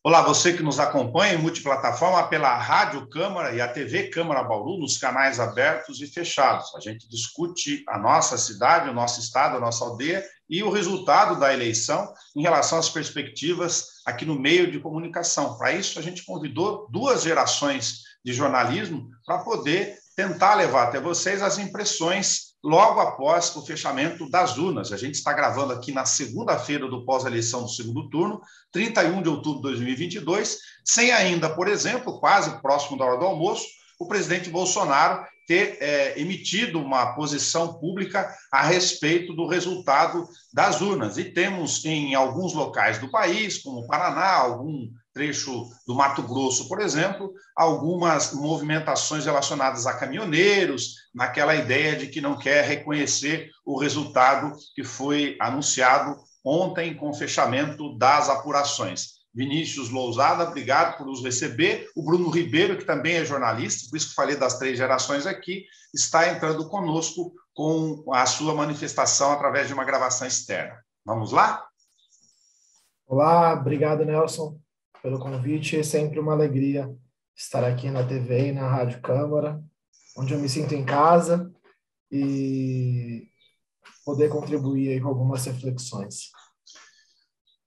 Olá, você que nos acompanha em multiplataforma pela Rádio Câmara e a TV Câmara Bauru, nos canais abertos e fechados. A gente discute a nossa cidade, o nosso estado, a nossa aldeia e o resultado da eleição em relação às perspectivas aqui no meio de comunicação. Para isso, a gente convidou duas gerações de jornalismo para poder tentar levar até vocês as impressões logo após o fechamento das urnas. A gente está gravando aqui na segunda-feira do pós-eleição do segundo turno, 31 de outubro de 2022, sem ainda, por exemplo, quase próximo da hora do almoço, o presidente Bolsonaro ter emitido uma posição pública a respeito do resultado das urnas. E temos em alguns locais do país, como o Paraná, algum trecho do Mato Grosso, por exemplo, algumas movimentações relacionadas a caminhoneiros, naquela ideia de que não quer reconhecer o resultado que foi anunciado ontem com o fechamento das apurações. Vinícius Lousada, obrigado por nos receber. O Bruno Ribeiro, que também é jornalista, por isso que falei das três gerações aqui, está entrando conosco com a sua manifestação através de uma gravação externa. Vamos lá? Olá, obrigado, Nelson, pelo convite. É sempre uma alegria estar aqui na TV e na Rádio Câmara, onde eu me sinto em casa e poder contribuir aí com algumas reflexões.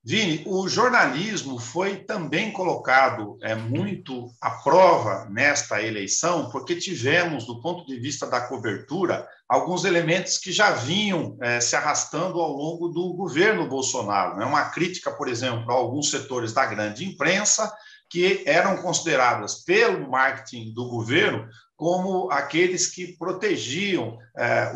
Vini, o jornalismo foi também colocado muito à prova nesta eleição, porque tivemos, do ponto de vista da cobertura, alguns elementos que já vinham se arrastando ao longo do governo Bolsonaro. Uma crítica, por exemplo, a alguns setores da grande imprensa, que eram consideradas pelo marketing do governo como aqueles que protegiam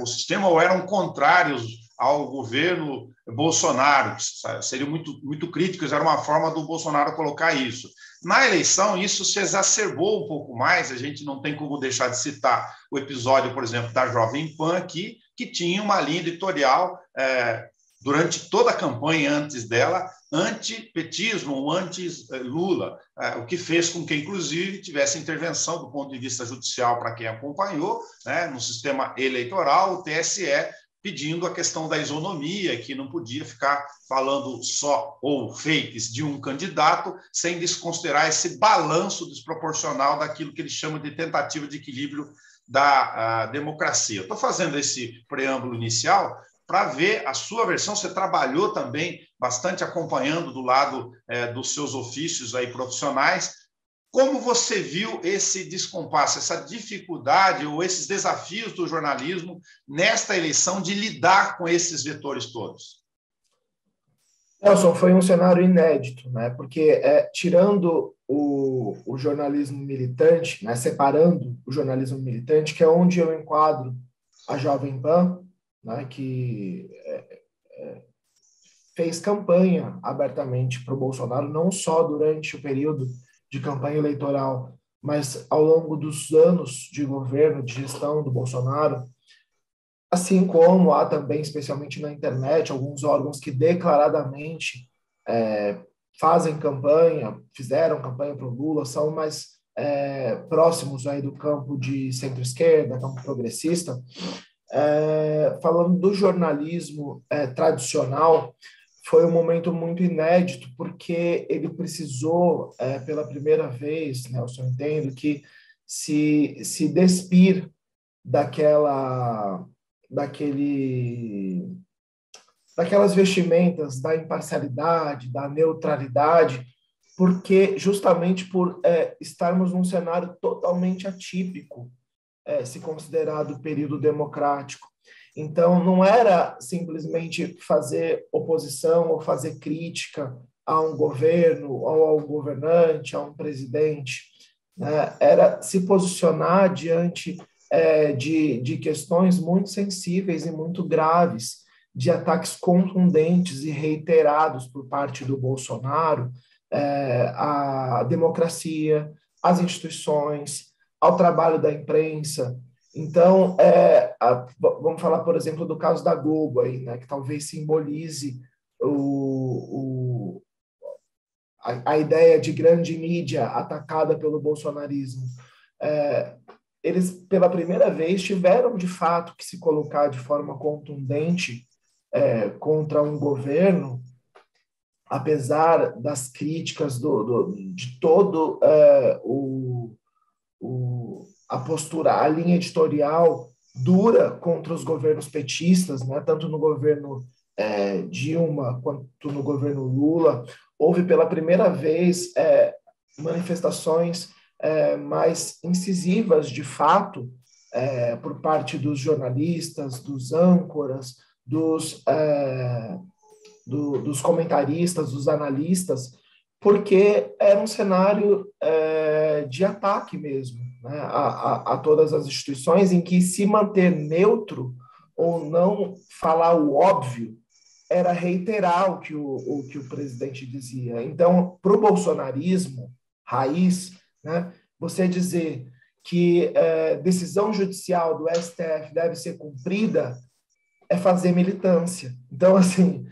o sistema ou eram contrários ao governo Bolsonaro, seriam muito críticos, era uma forma do Bolsonaro colocar isso. Na eleição, isso se exacerbou um pouco mais, a gente não tem como deixar de citar o episódio, por exemplo, da Jovem Pan aqui, que tinha uma linha editorial durante toda a campanha antes dela, anti-petismo, anti-Lula, o que fez com que, inclusive, tivesse intervenção do ponto de vista judicial para quem acompanhou, no sistema eleitoral, o TSE, pedindo a questão da isonomia, que não podia ficar falando só ou fakes de um candidato, sem desconsiderar esse balanço desproporcional daquilo que ele chama de tentativa de equilíbrio da democracia. Estou fazendo esse preâmbulo inicial para ver a sua versão. Você trabalhou também bastante acompanhando do lado dos seus ofícios aí profissionais. Como você viu esse descompasso, essa dificuldade ou esses desafios do jornalismo nesta eleição de lidar com esses vetores todos? Nelson, foi um cenário inédito, né? Porque tirando o jornalismo militante, né? Separando o jornalismo militante, que é onde eu enquadro a Jovem Pan, né? Que fez campanha abertamente para o Bolsonaro, não só durante o período de campanha eleitoral, mas ao longo dos anos de governo, de gestão do Bolsonaro, assim como há também, especialmente na internet, alguns órgãos que declaradamente fazem campanha, fizeram campanha para o Lula, são mais próximos aí do campo de centro-esquerda, campo progressista. Falando do jornalismo tradicional, foi um momento muito inédito, porque ele precisou, pela primeira vez, Nelson, eu entendo, que se despir daquelas vestimentas da imparcialidade, da neutralidade, porque justamente por estarmos num cenário totalmente atípico, se considerado período democrático. Então, não era simplesmente fazer oposição ou fazer crítica a um governo, ou ao governante, a um presidente, né? Era se posicionar diante de questões muito sensíveis e muito graves, de ataques contundentes e reiterados por parte do Bolsonaro à democracia, às instituições, ao trabalho da imprensa. Então, vamos falar, por exemplo, do caso da Globo, aí, né, que talvez simbolize a ideia de grande mídia atacada pelo bolsonarismo. Eles, pela primeira vez, tiveram, de fato, que se colocar de forma contundente contra um governo apesar das críticas de todo a postura, a linha editorial dura contra os governos petistas, né, tanto no governo Dilma quanto no governo Lula, houve pela primeira vez manifestações mais incisivas, de fato, por parte dos jornalistas, dos âncoras, dos comentaristas, dos analistas, porque era um cenário de ataque mesmo, né, a todas as instituições, em que se manter neutro ou não falar o óbvio era reiterar o que o presidente dizia. Então, para o bolsonarismo raiz, né, você dizer que decisão judicial do STF deve ser cumprida é fazer militância. Então, assim,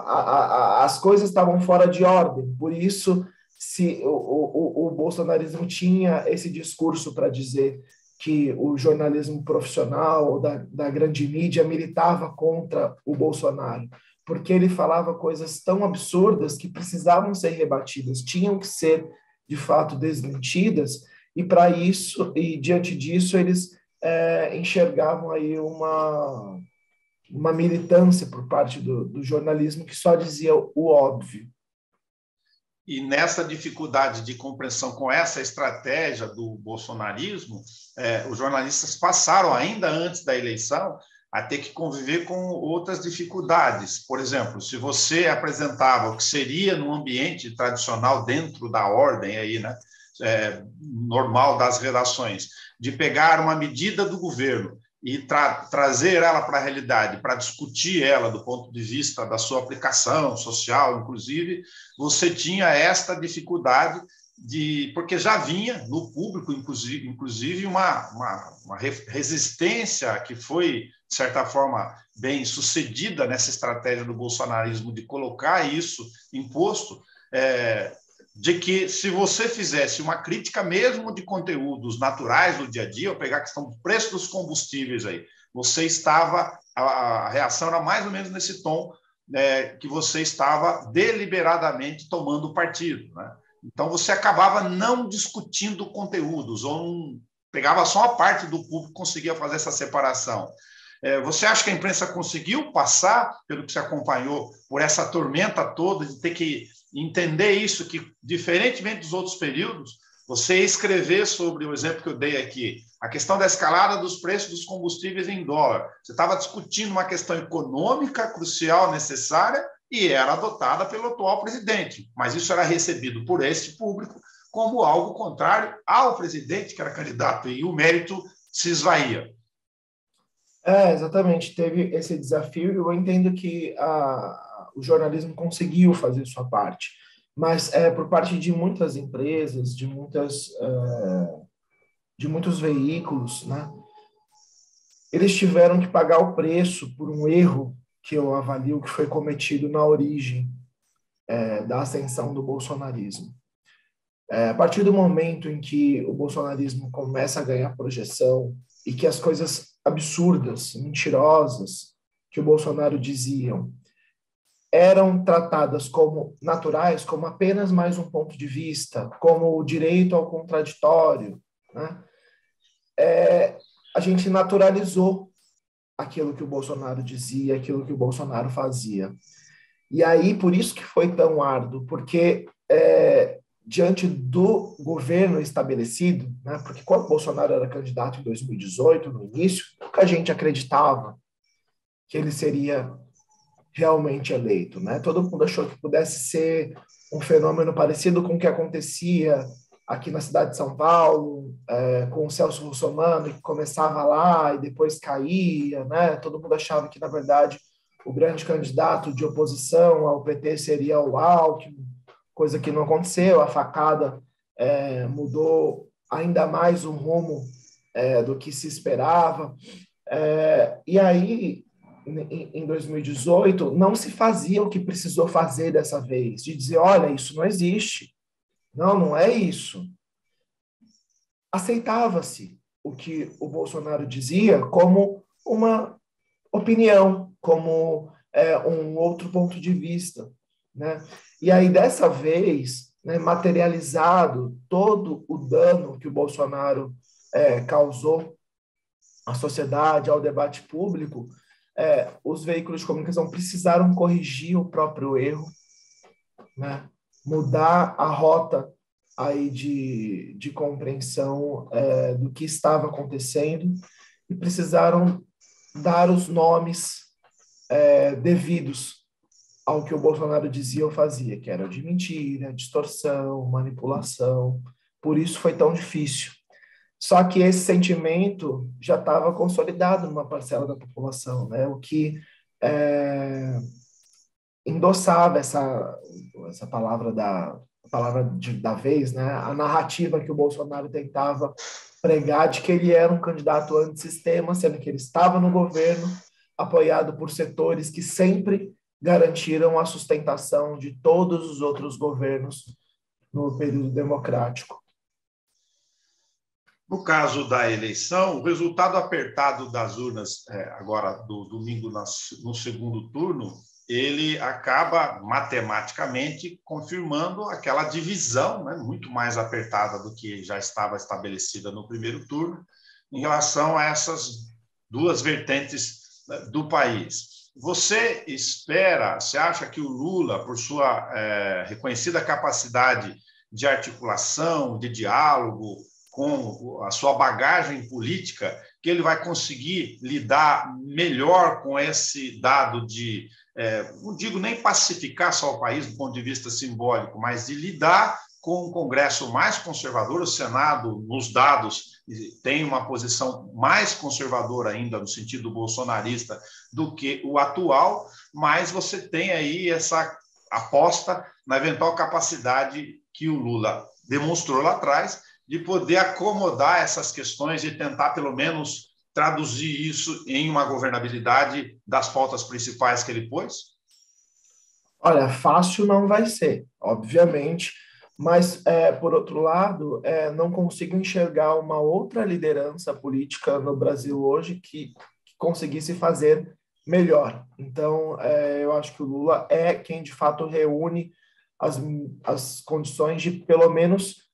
as coisas estavam fora de ordem. Por isso, se o bolsonarismo tinha esse discurso para dizer que o jornalismo profissional da grande mídia militava contra o Bolsonaro, porque ele falava coisas tão absurdas que precisavam ser rebatidas, tinham que ser, de fato, desmentidas, e para isso, e diante disso, eles enxergavam aí uma militância por parte do jornalismo que só dizia o óbvio. E nessa dificuldade de compreensão com essa estratégia do bolsonarismo, os jornalistas passaram, ainda antes da eleição, a ter que conviver com outras dificuldades. Por exemplo, se você apresentava o que seria no ambiente tradicional, dentro da ordem aí, né, normal das redações, de pegar uma medida do governo e trazer ela para a realidade, para discutir ela do ponto de vista da sua aplicação social, inclusive, você tinha esta dificuldade porque já vinha no público, inclusive uma resistência que foi, de certa forma, bem sucedida nessa estratégia do bolsonarismo de colocar isso imposto, de que se você fizesse uma crítica mesmo de conteúdos naturais do dia a dia, ou pegar a questão do preço dos combustíveis aí, a reação era mais ou menos nesse tom, que você estava deliberadamente tomando partido, né? Então você acabava não discutindo conteúdos, ou pegava só uma parte do público que conseguia fazer essa separação. Você acha que a imprensa conseguiu passar, pelo que você acompanhou, por essa tormenta toda de ter que entender isso, que, diferentemente dos outros períodos, você escrever sobre o exemplo que eu dei aqui, a questão da escalada dos preços dos combustíveis em dólar. Você estava discutindo uma questão econômica crucial, necessária, e era adotada pelo atual presidente. Mas isso era recebido por esse público como algo contrário ao presidente, que era candidato, e o mérito se esvaía. Exatamente. Teve esse desafio e eu entendo que o jornalismo conseguiu fazer sua parte, mas por parte de muitas empresas, de muitos veículos, né, eles tiveram que pagar o preço por um erro que eu avalio que foi cometido na origem da ascensão do bolsonarismo. A partir do momento em que o bolsonarismo começa a ganhar projeção e que as coisas absurdas, mentirosas que o Bolsonaro diziam eram tratadas como naturais, como apenas mais um ponto de vista, como o direito ao contraditório, né? A gente naturalizou aquilo que o Bolsonaro dizia, aquilo que o Bolsonaro fazia. E aí, por isso que foi tão árduo, porque diante do governo estabelecido, né, porque quando o Bolsonaro era candidato em 2018, no início, pouca gente acreditava que ele seria realmente eleito, né? Todo mundo achou que pudesse ser um fenômeno parecido com o que acontecia aqui na cidade de São Paulo, com o Celso Russomano, que começava lá e depois caía, né? Todo mundo achava que, na verdade, o grande candidato de oposição ao PT seria o Alckmin, coisa que não aconteceu. A facada mudou ainda mais o rumo do que se esperava. E aí, em 2018, não se fazia o que precisou fazer dessa vez, de dizer, olha, isso não existe. Não, não é isso. Aceitava-se o que o Bolsonaro dizia como uma opinião, como um outro ponto de vista. né? E aí, dessa vez, né, materializado todo o dano que o Bolsonaro causou à sociedade, ao debate público, os veículos de comunicação precisaram corrigir o próprio erro, né? Mudar a rota aí de compreensão do que estava acontecendo e precisaram dar os nomes devidos ao que o Bolsonaro dizia ou fazia, que era de mentira, distorção, manipulação. Por isso foi tão difícil. Só que esse sentimento já estava consolidado numa parcela da população, né? O que endossava essa palavra da vez, né? A narrativa que o Bolsonaro tentava pregar de que ele era um candidato antissistema, sendo que ele estava no governo, apoiado por setores que sempre garantiram a sustentação de todos os outros governos no período democrático. No caso da eleição, o resultado apertado das urnas, agora do domingo no segundo turno, ele acaba matematicamente confirmando aquela divisão, né, muito mais apertada do que já estava estabelecida no primeiro turno, em relação a essas duas vertentes do país. Você acha que o Lula, por sua reconhecida capacidade de articulação, de diálogo, com a sua bagagem política, que ele vai conseguir lidar melhor com esse dado de, não digo nem pacificar só o país do ponto de vista simbólico, mas de lidar com um Congresso mais conservador. O Senado, nos dados, tem uma posição mais conservadora ainda, no sentido bolsonarista, do que o atual, mas você tem aí essa aposta na eventual capacidade que o Lula demonstrou lá atrás de poder acomodar essas questões e tentar, pelo menos, traduzir isso em uma governabilidade das pautas principais que ele pôs? Olha, fácil não vai ser, obviamente, mas, por outro lado, não consigo enxergar uma outra liderança política no Brasil hoje que conseguisse fazer melhor. Então, eu acho que o Lula é quem, de fato, reúne as condições de, pelo menos,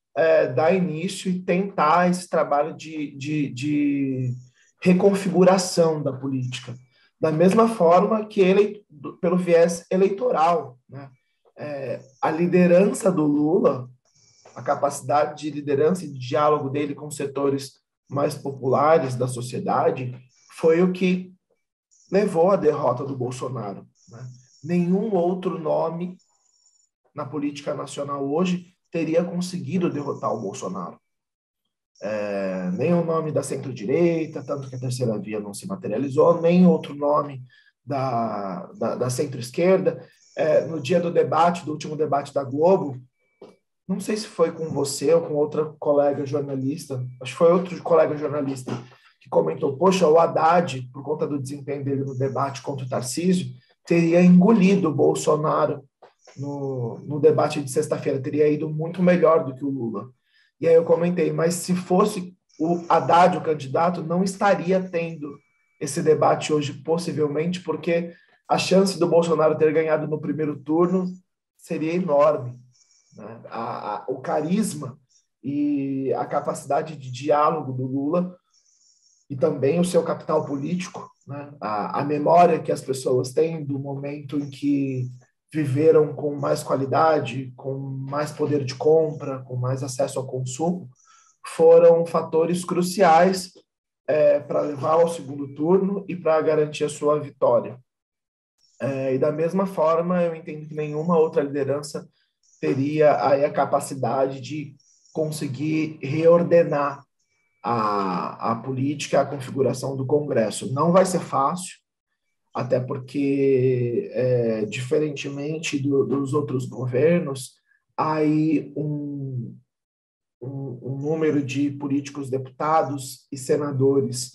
dar início e tentar esse trabalho de reconfiguração da política. Da mesma forma que ele, pelo viés eleitoral, né? A liderança do Lula, a capacidade de liderança e de diálogo dele com setores mais populares da sociedade, foi o que levou à derrota do Bolsonaro, né? Nenhum outro nome na política nacional hoje teria conseguido derrotar o Bolsonaro. Nem o nome da centro-direita, tanto que a terceira via não se materializou, nem outro nome da centro-esquerda. No dia do debate, do último debate da Globo, não sei se foi com você ou com outra colega jornalista, acho que foi outro colega jornalista que comentou, poxa, o Haddad, por conta do desempenho dele no debate contra o Tarcísio, teria engolido o Bolsonaro no debate de sexta-feira, teria ido muito melhor do que o Lula. E aí eu comentei, mas se fosse o Haddad o candidato, não estaria tendo esse debate hoje, possivelmente, porque a chance do Bolsonaro ter ganhado no primeiro turno seria enorme, né? O carisma e a capacidade de diálogo do Lula e também o seu capital político, né? A memória que as pessoas têm do momento em que viveram com mais qualidade, com mais poder de compra, com mais acesso ao consumo, foram fatores cruciais para levar ao segundo turno e para garantir a sua vitória. E da mesma forma, eu entendo que nenhuma outra liderança teria aí a capacidade de conseguir reordenar a política, a configuração do Congresso. Não vai ser fácil, até porque, diferentemente dos outros governos, há aí um número de políticos, deputados e senadores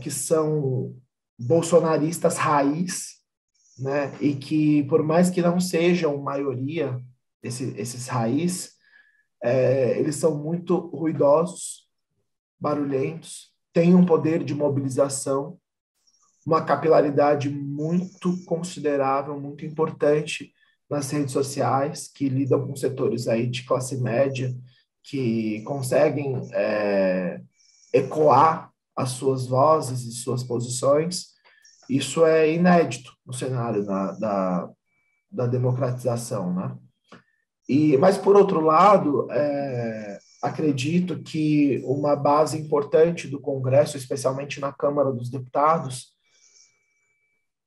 que são bolsonaristas raiz, né? E que, por mais que não sejam maioria, esses raiz, eles são muito ruidosos, barulhentos, têm um poder de mobilização, uma capilaridade muito considerável, muito importante nas redes sociais, que lidam com setores aí de classe média, que conseguem ecoar as suas vozes e suas posições. Isso é inédito no cenário da democratização, né? Mas, por outro lado, acredito que uma base importante do Congresso, especialmente na Câmara dos Deputados,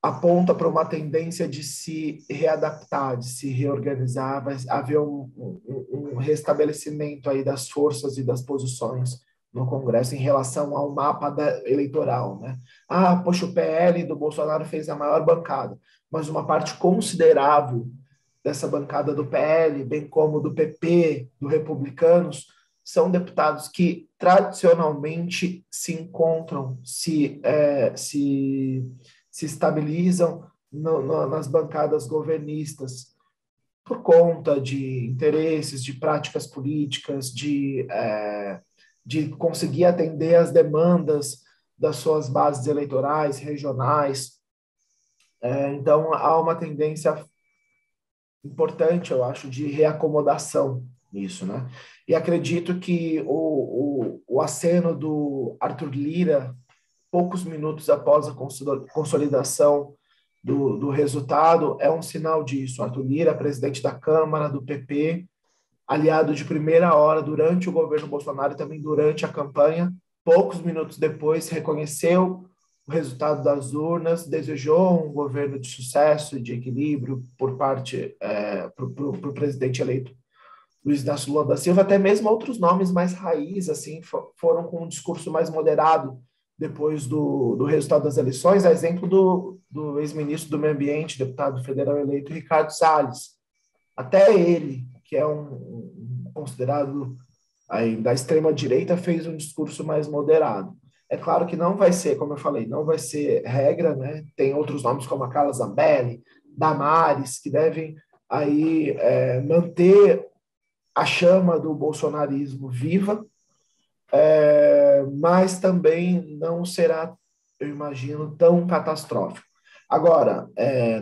aponta para uma tendência de se readaptar, de se reorganizar, vai haver um restabelecimento aí das forças e das posições no Congresso em relação ao mapa eleitoral, né? Poxa, o PL do Bolsonaro fez a maior bancada, mas uma parte considerável dessa bancada do PL, bem como do PP, do Republicanos, são deputados que tradicionalmente se encontram, se estabilizam nas bancadas governistas por conta de interesses, de práticas políticas, de conseguir atender às demandas das suas bases eleitorais, regionais. Então, há uma tendência importante, eu acho, de reacomodação nisso, né? E acredito que o aceno do Arthur Lira, poucos minutos após a consolidação do resultado, é um sinal disso. Arthur Lira, presidente da Câmara, do PP, aliado de primeira hora durante o governo Bolsonaro e também durante a campanha, poucos minutos depois reconheceu o resultado das urnas, desejou um governo de sucesso e de equilíbrio por parte para o presidente eleito Luiz Inácio Lula da Silva. Até mesmo outros nomes mais raiz assim foram com um discurso mais moderado depois do resultado das eleições, a exemplo do ex-ministro do Meio Ambiente, deputado federal eleito Ricardo Salles. Até ele, que é considerado aí da extrema-direita, fez um discurso mais moderado. É claro que não vai ser, como eu falei, não vai ser regra, né? Tem outros nomes como a Carla Zambelli, Damares, que devem aí manter a chama do bolsonarismo viva, mas também não será, eu imagino, tão catastrófico. Agora,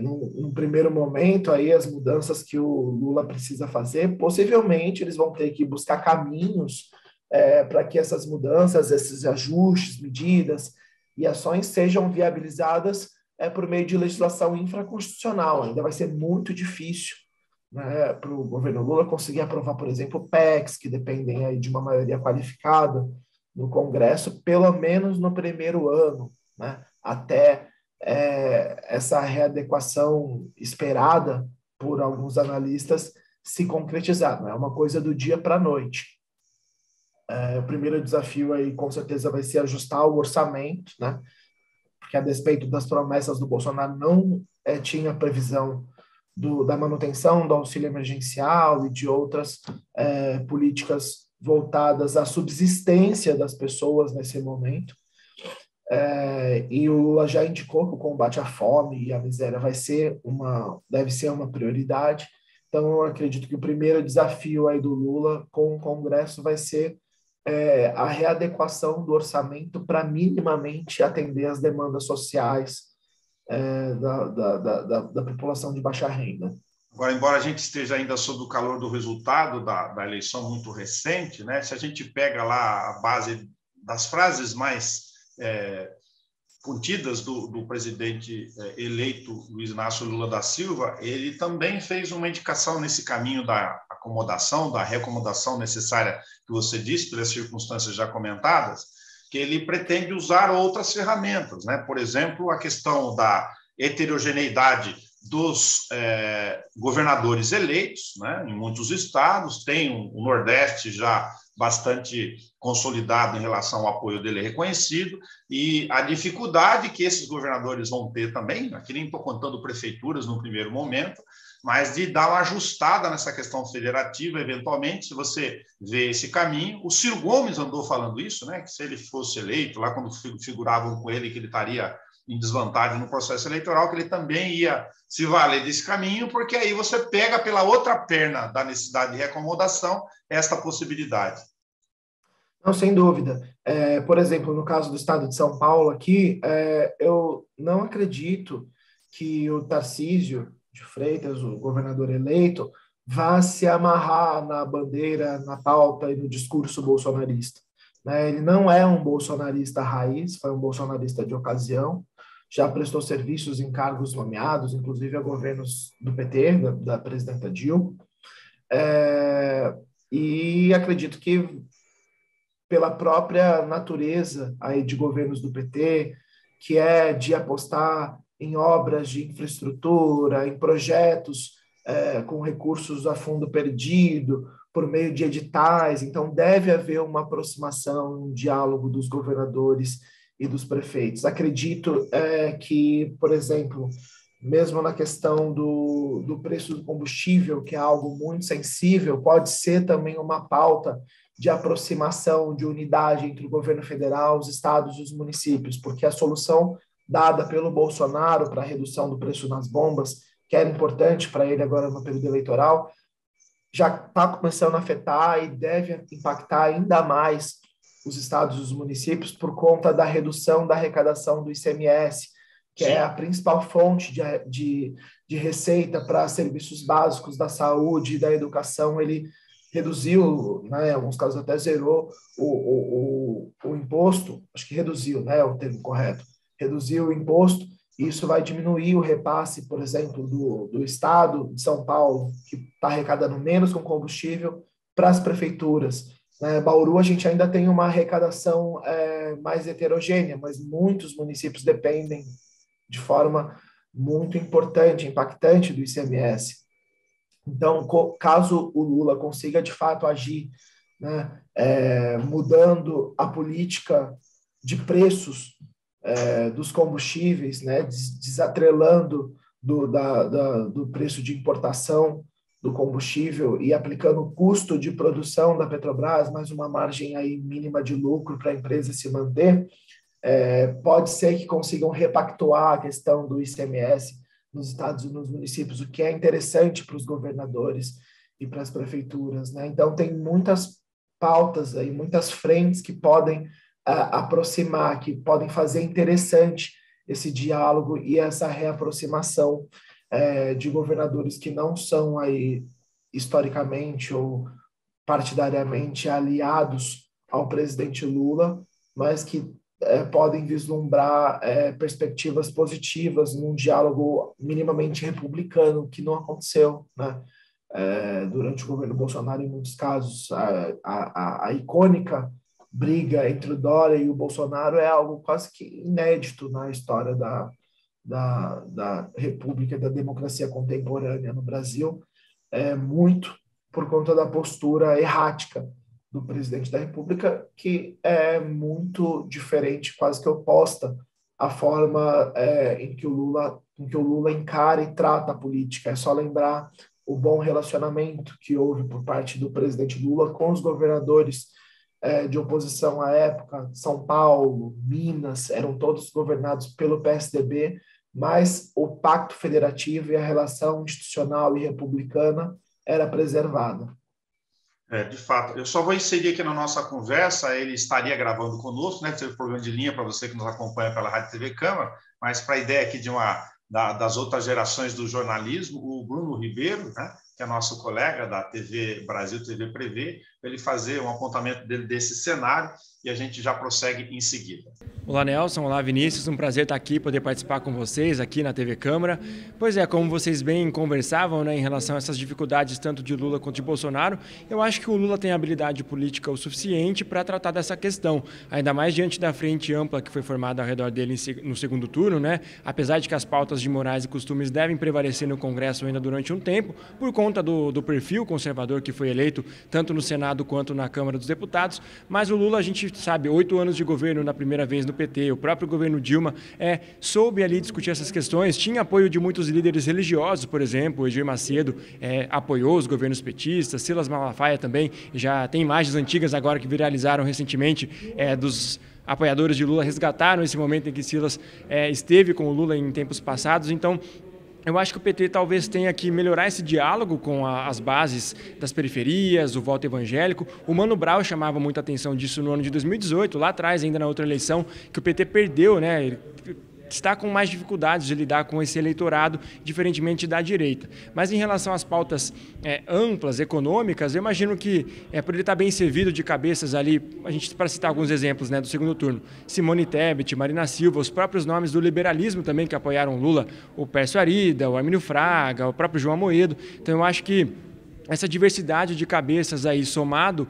num primeiro momento, aí as mudanças que o Lula precisa fazer, possivelmente eles vão ter que buscar caminhos para que essas mudanças, esses ajustes, medidas e ações sejam viabilizadas por meio de legislação infraconstitucional. Ainda vai ser muito difícil, né, para o governo Lula conseguir aprovar, por exemplo, PECs, que dependem aí de uma maioria qualificada no Congresso, pelo menos no primeiro ano, né, até essa readequação esperada por alguns analistas se concretizar. Não é uma coisa do dia para a noite. O primeiro desafio aí, com certeza, vai ser ajustar o orçamento, né? Porque, a despeito das promessas do Bolsonaro, não tinha previsão da manutenção do auxílio emergencial e de outras políticas voltadas à subsistência das pessoas nesse momento. E o Lula já indicou que o combate à fome e à miséria deve ser uma prioridade. Então, eu acredito que o primeiro desafio aí do Lula com o Congresso vai ser a readequação do orçamento para minimamente atender às demandas sociais da população de baixa renda. Agora, embora a gente esteja ainda sob o calor do resultado da eleição muito recente, né, se a gente pega lá a base das frases mais contidas do presidente eleito Luiz Inácio Lula da Silva, ele também fez uma indicação nesse caminho da acomodação, da reacomodação necessária que você disse, pelas circunstâncias já comentadas, que ele pretende usar outras ferramentas, né? Por exemplo, a questão da heterogeneidade dos governadores eleitos, né? Em muitos estados, tem o Nordeste já bastante consolidado em relação ao apoio dele reconhecido, e a dificuldade que esses governadores vão ter também, aqui nem estou contando prefeituras no primeiro momento, mas de dar uma ajustada nessa questão federativa, eventualmente, se você vê esse caminho. O Ciro Gomes andou falando isso, né, que se ele fosse eleito, lá quando figuravam com ele que ele estaria em desvantagem no processo eleitoral, que ele também ia se valer desse caminho, porque aí você pega pela outra perna da necessidade de reacomodação esta possibilidade. Não, sem dúvida. Por exemplo, no caso do estado de São Paulo aqui, eu não acredito que o Tarcísio de Freitas, o governador eleito, vá se amarrar na bandeira, na pauta e no discurso bolsonarista. Né? Ele não é um bolsonarista raiz, foi um bolsonarista de ocasião, já prestou serviços em cargos nomeados, inclusive a governos do PT, da presidenta Dilma, e acredito que pela própria natureza aí de governos do PT, que é de apostar em obras de infraestrutura, em projetos com recursos a fundo perdido, por meio de editais. Então, deve haver uma aproximação, um diálogo dos governadores e dos prefeitos. Acredito que, por exemplo, mesmo na questão do preço do combustível, que é algo muito sensível, pode ser também uma pauta de aproximação, de unidade entre o governo federal, os estados e os municípios, porque a solução dada pelo Bolsonaro para a redução do preço nas bombas, que era importante para ele agora no período eleitoral, já está começando a afetar e deve impactar ainda mais os estados e os municípios por conta da redução da arrecadação do ICMS, que é a principal fonte de receita para serviços básicos da saúde e da educação. Ele reduziu, né, em alguns casos até zerou o imposto, acho que reduziu, né, o termo correto, reduziu o imposto, e isso vai diminuir o repasse, por exemplo, do estado de São Paulo, que está arrecadando menos com combustível, para as prefeituras. Bauru, a gente ainda tem uma arrecadação mais heterogênea, mas muitos municípios dependem de forma muito importante, impactante do ICMS. Então, caso o Lula consiga, de fato, agir, né, mudando a política de preços dos combustíveis, né, desatrelando do preço de importação do combustível e aplicando o custo de produção da Petrobras, mais uma margem aí mínima de lucro para a empresa se manter, pode ser que consigam repactuar a questão do ICMS nos estados e nos municípios, o que é interessante para os governadores e para as prefeituras, né? Então, tem muitas pautas aí, muitas frentes que podem aproximar, que podem fazer interessante esse diálogo e essa reaproximação de governadores que não são aí historicamente ou partidariamente aliados ao presidente Lula, mas que podem vislumbrar perspectivas positivas num diálogo minimamente republicano, que não aconteceu, né? Durante o governo Bolsonaro, em muitos casos, a icônica briga entre o Dória e o Bolsonaro é algo quase que inédito na história da República e da democracia contemporânea no Brasil, muito por conta da postura errática do presidente da República, que é muito diferente, quase que oposta à forma em que o Lula encara e trata a política. É só lembrar o bom relacionamento que houve por parte do presidente Lula com os governadores de oposição à época, São Paulo, Minas, eram todos governados pelo PSDB, mas o pacto federativo e a relação institucional e republicana era preservada. De fato. Eu só vou inserir aqui na nossa conversa, ele estaria gravando conosco, né? Teve problema de linha para você que nos acompanha pela Rádio TV Câmara, mas para a ideia aqui das outras gerações do jornalismo, o Bruno Ribeiro, né, que é nosso colega da TV Brasil, TV Prevê, ele fazer um apontamento desse cenário e a gente já prossegue em seguida. Olá, Nelson. Olá, Vinícius. Um prazer estar aqui, poder participar com vocês aqui na TV Câmara. Pois é, como vocês bem conversavam, né, em relação a essas dificuldades tanto de Lula quanto de Bolsonaro, eu acho que o Lula tem habilidade política o suficiente para tratar dessa questão, ainda mais diante da frente ampla que foi formada ao redor dele no segundo turno, né? Apesar de que as pautas de morais e costumes devem prevalecer no Congresso ainda durante um tempo, por conta do perfil conservador que foi eleito tanto no Senado quanto na Câmara dos Deputados, mas o Lula, a gente sabe, 8 anos de governo na primeira vez no PT, o próprio governo Dilma soube ali discutir essas questões, tinha apoio de muitos líderes religiosos, por exemplo, o Edir Macedo apoiou os governos petistas, Silas Malafaia também, já tem imagens antigas agora que viralizaram recentemente dos apoiadores de Lula, resgataram esse momento em que Silas esteve com o Lula em tempos passados. Então, eu acho que o PT talvez tenha que melhorar esse diálogo com as bases das periferias, o voto evangélico. O Mano Brown chamava muita atenção disso no ano de 2018, lá atrás, ainda na outra eleição, que o PT perdeu, né? Ele está com mais dificuldades de lidar com esse eleitorado, diferentemente da direita. Mas em relação às pautas amplas, econômicas, eu imagino que, por ele estar bem servido de cabeças ali, a gente, para citar alguns exemplos, né, do segundo turno, Simone Tebet, Marina Silva, os próprios nomes do liberalismo também que apoiaram Lula, o Pércio Arida, o Armínio Fraga, o próprio João Amoedo. Então eu acho que essa diversidade de cabeças aí, somado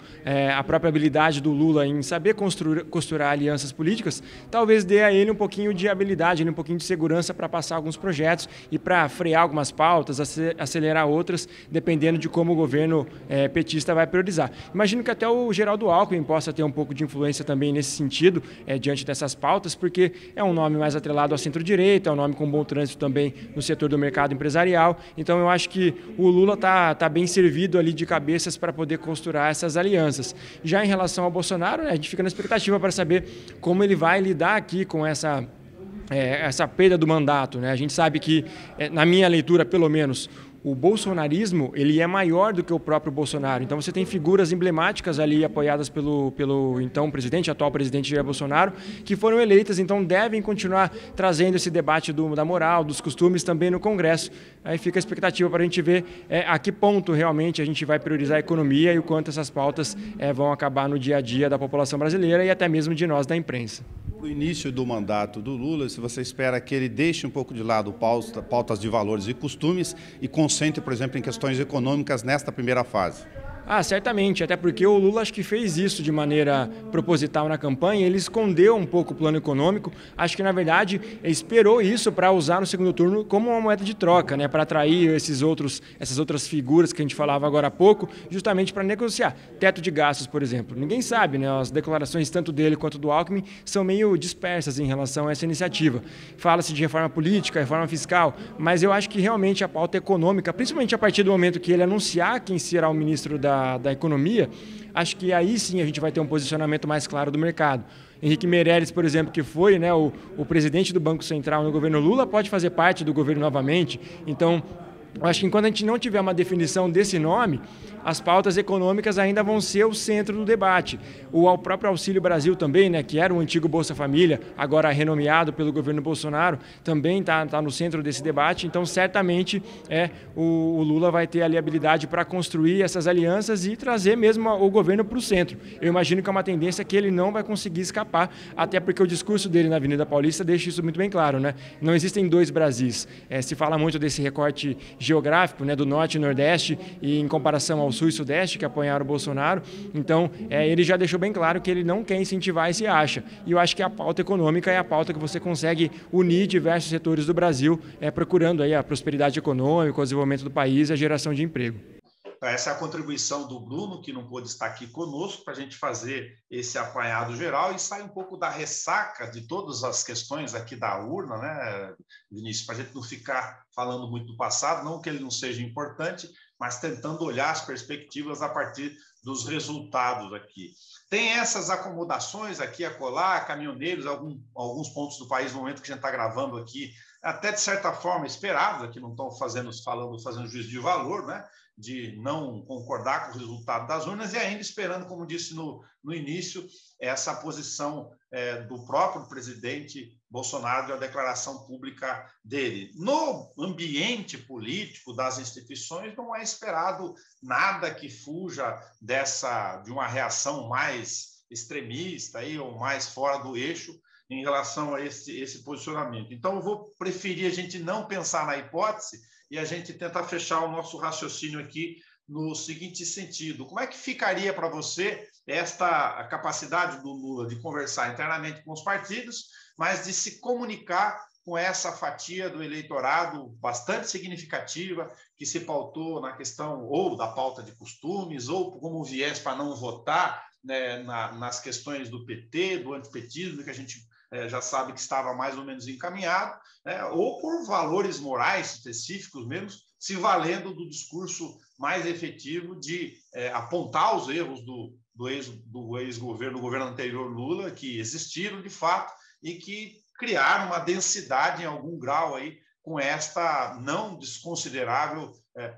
à própria habilidade do Lula em saber costurar alianças políticas, talvez dê a ele um pouquinho de habilidade, um pouquinho de segurança para passar alguns projetos e para frear algumas pautas, acelerar outras, dependendo de como o governo petista vai priorizar. Imagino que até o Geraldo Alckmin possa ter um pouco de influência também nesse sentido, diante dessas pautas, porque é um nome mais atrelado ao centro-direita, é um nome com bom trânsito também no setor do mercado empresarial. Então eu acho que o Lula está bem servido ali de cabeças para poder costurar essas alianças. Já em relação ao Bolsonaro, a gente fica na expectativa para saber como ele vai lidar aqui com essa perda do mandato, né? A gente sabe que, na minha leitura, pelo menos, o bolsonarismo ele é maior do que o próprio Bolsonaro. Então você tem figuras emblemáticas ali apoiadas pelo então atual presidente Jair Bolsonaro, que foram eleitas, então devem continuar trazendo esse debate da moral, dos costumes também no Congresso. Aí fica a expectativa para a gente ver a que ponto realmente a gente vai priorizar a economia e o quanto essas pautas vão acabar no dia a dia da população brasileira e até mesmo de nós da imprensa. No início do mandato do Lula, se você espera que ele deixe um pouco de lado pautas de valores e costumes e concentre, por exemplo, em questões econômicas nesta primeira fase? Certamente, até porque o Lula acho que fez isso de maneira proposital na campanha, ele escondeu um pouco o plano econômico, acho que na verdade esperou isso para usar no segundo turno como uma moeda de troca, né, para atrair essas outras figuras que a gente falava agora há pouco, justamente para negociar. Teto de gastos, por exemplo. Ninguém sabe, né, as declarações tanto dele quanto do Alckmin são meio dispersas em relação a essa iniciativa. Fala-se de reforma política, reforma fiscal, mas eu acho que realmente a pauta econômica, principalmente a partir do momento que ele anunciar quem será o ministro da Economia, acho que aí sim a gente vai ter um posicionamento mais claro do mercado. Henrique Meirelles, por exemplo, que foi, né, o presidente do Banco Central no governo Lula, pode fazer parte do governo novamente. Então, eu acho que enquanto a gente não tiver uma definição desse nome, as pautas econômicas ainda vão ser o centro do debate. O próprio Auxílio Brasil também, né, que era o antigo Bolsa Família, agora renomeado pelo governo Bolsonaro, também está no centro desse debate. Então, certamente, o Lula vai ter ali a habilidade para construir essas alianças e trazer mesmo o governo para o centro. Eu imagino que é uma tendência que ele não vai conseguir escapar, até porque o discurso dele na Avenida Paulista deixa isso muito bem claro, né? Não existem dois Brasis. Se fala muito desse recorte geográfico, né, do Norte e Nordeste, e em comparação ao Sul e Sudeste, que apoiaram o Bolsonaro. Então, ele já deixou bem claro que ele não quer incentivar esse acha. E eu acho que a pauta econômica é a pauta que você consegue unir diversos setores do Brasil, procurando aí a prosperidade econômica, o desenvolvimento do país e a geração de emprego. Essa é a contribuição do Bruno, que não pôde estar aqui conosco, para a gente fazer esse apanhado geral e sair um pouco da ressaca de todas as questões aqui da urna, né, Vinícius, para a gente não ficar falando muito do passado, não que ele não seja importante, mas tentando olhar as perspectivas a partir dos resultados aqui. Tem essas acomodações aqui a colar, caminhoneiros, alguns pontos do país no momento que a gente está gravando aqui, até de certa forma esperados, aqui não estão fazendo juízo de valor, né, de não concordar com o resultado das urnas e ainda esperando, como disse no início, essa posição do próprio presidente Bolsonaro e a declaração pública dele. No ambiente político das instituições não é esperado nada que fuja de uma reação mais extremista aí, ou mais fora do eixo em relação a esse posicionamento. Então, eu vou preferir a gente não pensar na hipótese e a gente tentar fechar o nosso raciocínio aqui no seguinte sentido. Como é que ficaria para você esta capacidade do Lula de conversar internamente com os partidos, mas de se comunicar com essa fatia do eleitorado bastante significativa que se pautou na questão ou da pauta de costumes ou como viés para não votar, né, nas questões do PT, do antipetismo, que a gente já sabe que estava mais ou menos encaminhado, né, ou por valores morais específicos mesmo, se valendo do discurso mais efetivo de apontar os erros do ex-governo, do governo anterior Lula, que existiram de fato e que criaram uma densidade em algum grau aí com esta não desconsiderável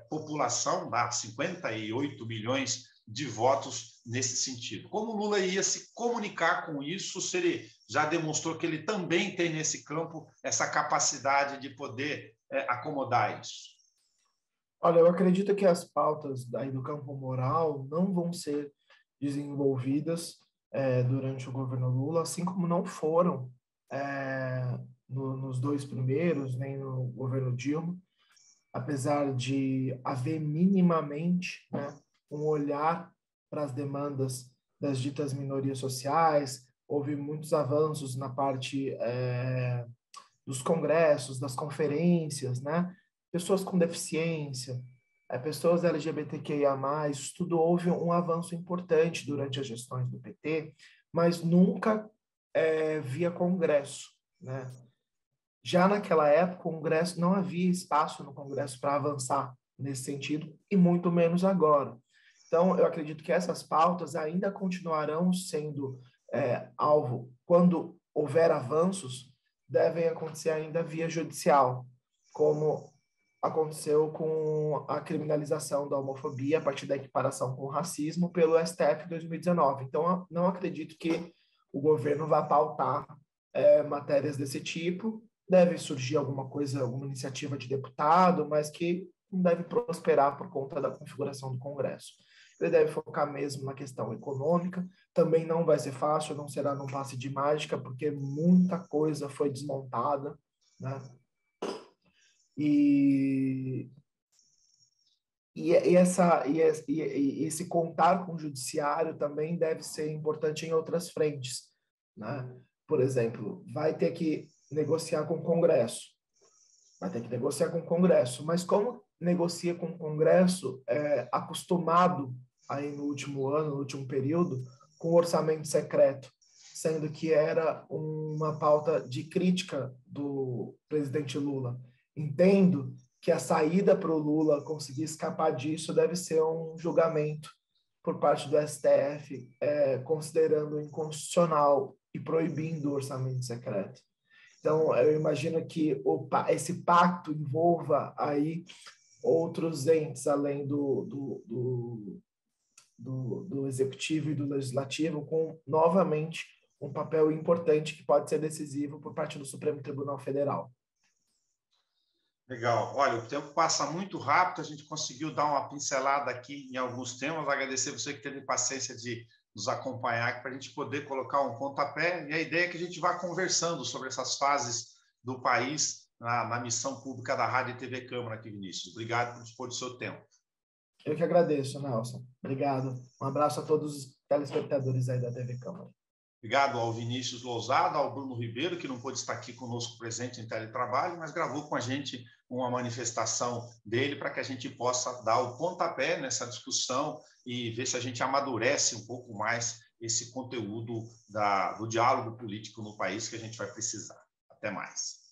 população, 58 milhões de votos nesse sentido. Como o Lula ia se comunicar com isso, se ele já demonstrou que ele também tem nesse campo essa capacidade de poder acomodar isso? Olha, eu acredito que as pautas daí do campo moral não vão ser desenvolvidas durante o governo Lula, assim como não foram nos dois primeiros, nem no governo Dilma, apesar de haver minimamente, né, um olhar para as demandas das ditas minorias sociais. Houve muitos avanços na parte dos congressos, das conferências, né? Pessoas com deficiência, pessoas LGBTQIA+, tudo houve um avanço importante durante as gestões do PT, mas nunca via Congresso, né? Já naquela época, o Congresso não havia espaço no Congresso para avançar nesse sentido, e muito menos agora. Então, eu acredito que essas pautas ainda continuarão sendo alvo, quando houver avanços, devem acontecer ainda via judicial, como aconteceu com a criminalização da homofobia a partir da equiparação com o racismo pelo STF em 2019. Então, não acredito que o governo vá pautar matérias desse tipo. Deve surgir alguma coisa, alguma iniciativa de deputado, mas que não deve prosperar por conta da configuração do Congresso. Ele deve focar mesmo na questão econômica. Também não vai ser fácil, não será num passe de mágica, porque muita coisa foi desmontada, né? E esse contar com o judiciário também deve ser importante em outras frentes, né? Por exemplo, vai ter que negociar com o Congresso. Vai ter que negociar com o Congresso. Mas como negocia com o Congresso acostumado aí no último ano, no último período, com o orçamento secreto, sendo que era uma pauta de crítica do presidente Lula. Entendo que a saída para o Lula conseguir escapar disso deve ser um julgamento por parte do STF, considerando inconstitucional e proibindo o orçamento secreto. Então, eu imagino que esse pacto envolva aí outros entes, além do executivo e do legislativo, com, novamente, um papel importante que pode ser decisivo por parte do Supremo Tribunal Federal. Legal. Olha, o tempo passa muito rápido, a gente conseguiu dar uma pincelada aqui em alguns temas. Agradecer você que teve paciência de nos acompanhar para a gente poder colocar um pontapé. E a ideia é que a gente vá conversando sobre essas fases do país na missão pública da Rádio e TV Câmara aqui, Vinícius. Obrigado por dispor do seu tempo. Eu que agradeço, Nelson. Obrigado. Um abraço a todos os telespectadores aí da TV Câmara. Obrigado ao Vinícius Lousada, ao Bruno Ribeiro, que não pôde estar aqui conosco presente em teletrabalho, mas gravou com a gente uma manifestação dele para que a gente possa dar o pontapé nessa discussão e ver se a gente amadurece um pouco mais esse conteúdo do diálogo político no país que a gente vai precisar. Até mais.